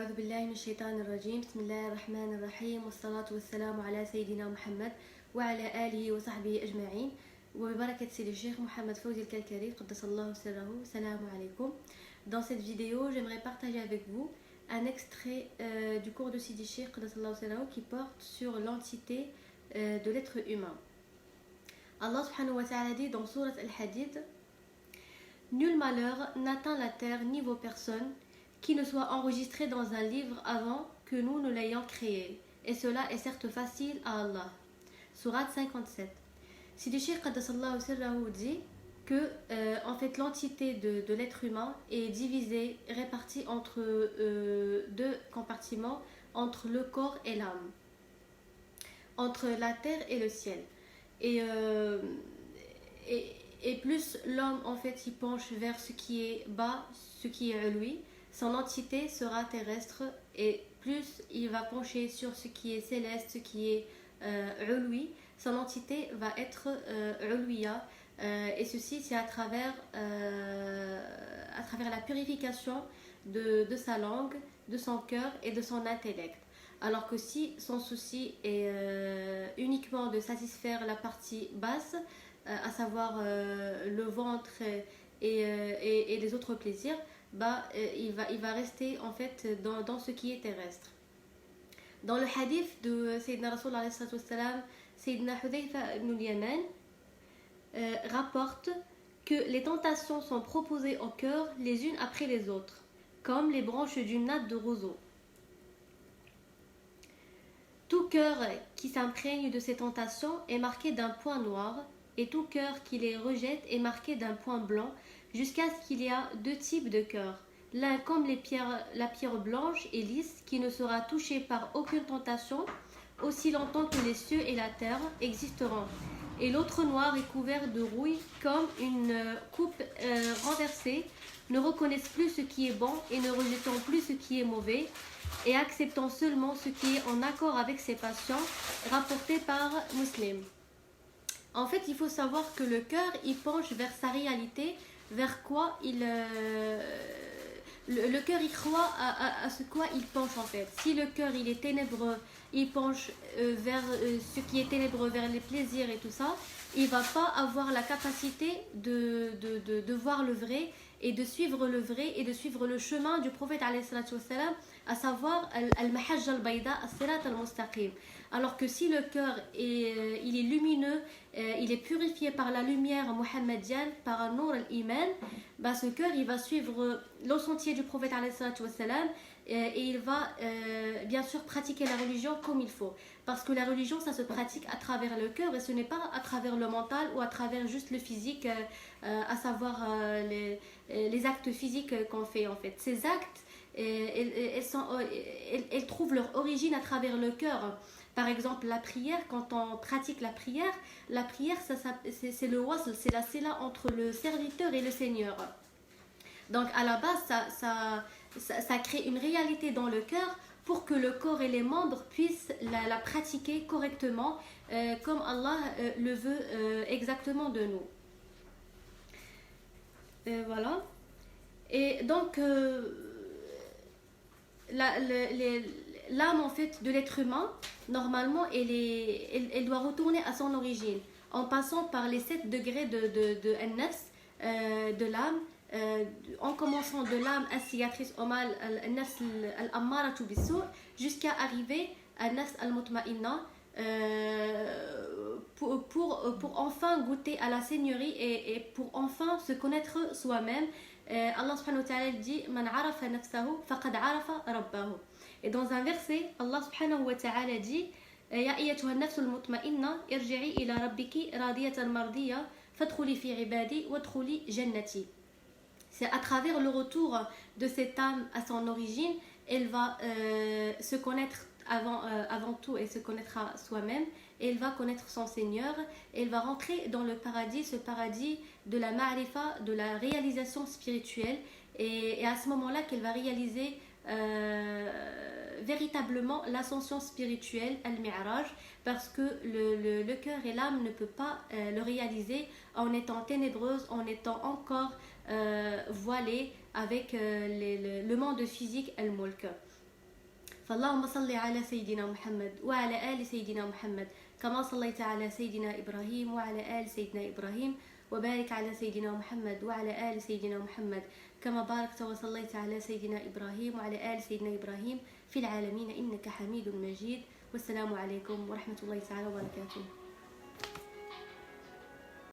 أعوذ بالله من الشيطان الرجيم بسم الله الرحمن الرحيم والصلاة والسلام على سيدنا محمد وعلى آله وصحبه أجمعين وببركة سيدي الشيخ محمد فوزي الكلكري قدس الله سره. Salam alaikum. Dans cette vidéo, j'aimerais partager avec vous un extrait du cours de Sidi Cheikh قدس الله سره qui porte sur l'entité de l'être humain. Allah subhanahu wa ta'ala dit dans Sourate Al-Hadid: Nul malheur n'atteint la terre ni vos personnes qui ne soit enregistré dans un livre avant que nous ne l'ayons créé. Et cela est certes facile à Allah. Sourate 57. Sidi Cheikh Qaddasallahu sirrahu dit que en fait l'entité de l'être humain est divisée, répartie entre deux compartiments, entre le corps et l'âme, entre la terre et le ciel. Et plus l'homme en fait il penche vers ce qui est bas, ce qui est lui, son entité sera terrestre, et plus il va pencher sur ce qui est céleste, ce qui est lui, son entité va être uluya, et ceci c'est à travers la purification de sa langue, de son cœur et de son intellect. Alors que si son souci est uniquement de satisfaire la partie basse, à savoir le ventre et les autres plaisirs, il va rester en fait dans ce qui est terrestre. Dans le hadith de Sayyidina Rasul alayhi salatu wassalam, Sayyidina Hudayfa ibn al-Yaman rapporte que les tentations sont proposées au cœur les unes après les autres, comme les branches d'une natte de roseau. Tout cœur qui s'imprègne de ces tentations est marqué d'un point noir, et tout cœur qui les rejette est marqué d'un point blanc, jusqu'à ce qu'il y a deux types de cœurs. L'un comme la pierre blanche et lisse qui ne sera touchée par aucune tentation aussi longtemps que les cieux et la terre existeront. Et l'autre noir est couvert de rouille comme une coupe renversée, ne reconnaissent plus ce qui est bon et ne rejetant plus ce qui est mauvais, et acceptant seulement ce qui est en accord avec ses passions, rapporté par Muslim. En fait, il faut savoir que le cœur, il penche vers sa réalité, vers quoi le cœur il croit à ce quoi il penche en fait. Si le cœur il est ténébreux, il penche vers ce qui est ténébreux, vers les plaisirs et tout ça, il va pas avoir la capacité de voir le vrai et de suivre le vrai et de suivre le chemin du prophète alayhi salatu wassalam, à savoir al-mahajja al-bayda as-sirat al-mustaqim. Alors que si le cœur il est lumineux, il est purifié par la lumière muhammadienne, par un nour al-iman, ce cœur il va suivre le sentier du prophète alayhi salatu wassalam, et il va bien sûr pratiquer la religion comme il faut, parce que la religion ça se pratique à travers le cœur, et ce n'est pas à travers le mental ou à travers juste le physique, à savoir les actes physiques qu'on fait en fait. Ces actes elles trouvent leur origine à travers le cœur. Par exemple, la prière, quand on pratique la prière, c'est le wasl, c'est la sila entre le serviteur et le Seigneur. Donc à la base, ça crée une réalité dans le cœur pour que le corps et les membres puissent la pratiquer correctement, comme Allah le veut exactement de nous. Voilà. Et donc l'âme en fait de l'être humain, normalement elle doit retourner à son origine en passant par les 7 degrés de an-nafs, de l'âme, en commençant de l'âme instigatrice au mal, al-nafs al-ammaratu bis-su', jusqu'à arriver à nafs al-mutma'inna, pour enfin goûter à la seigneurie et pour enfin se connaître soi-même. Allah subhanahu wa ta'ala dit: Man arafa nafsahu faqad arafa rabbahu. Et dans un verset, Allah subhanahu wa ta'ala dit: Ya ayyatuha an-nafsul mutma'inna irji'i ila rabbiki radiyatan mardiya fadkhuli fi ibadi wadkhuli jannati. C'est à travers le retour de cette âme à son origine, elle va se connaître avant tout, et se connaîtra soi-même, et elle va connaître son Seigneur, et elle va rentrer dans le paradis, ce paradis de la ma'rifa, de la réalisation spirituelle, et à ce moment-là qu'elle va réaliser véritablement l'ascension spirituelle, al-mi'raj, parce que le cœur et l'âme ne peuvent pas le réaliser en étant ténébreuse, en étant encore voilée avec le monde physique, al-mulk. فاللهم صل على سيدنا محمد وعلى آل سيدنا محمد كما صليت على سيدنا إبراهيم وعلى آل سيدنا إبراهيم، وبارك على سيدنا محمد وعلى آل سيدنا محمد كما باركت وصليت على سيدنا إبراهيم وعلى آل سيدنا إبراهيم في العالمين إنك حميد مجيد. والسلام عليكم ورحمة الله تعالى وبركاته.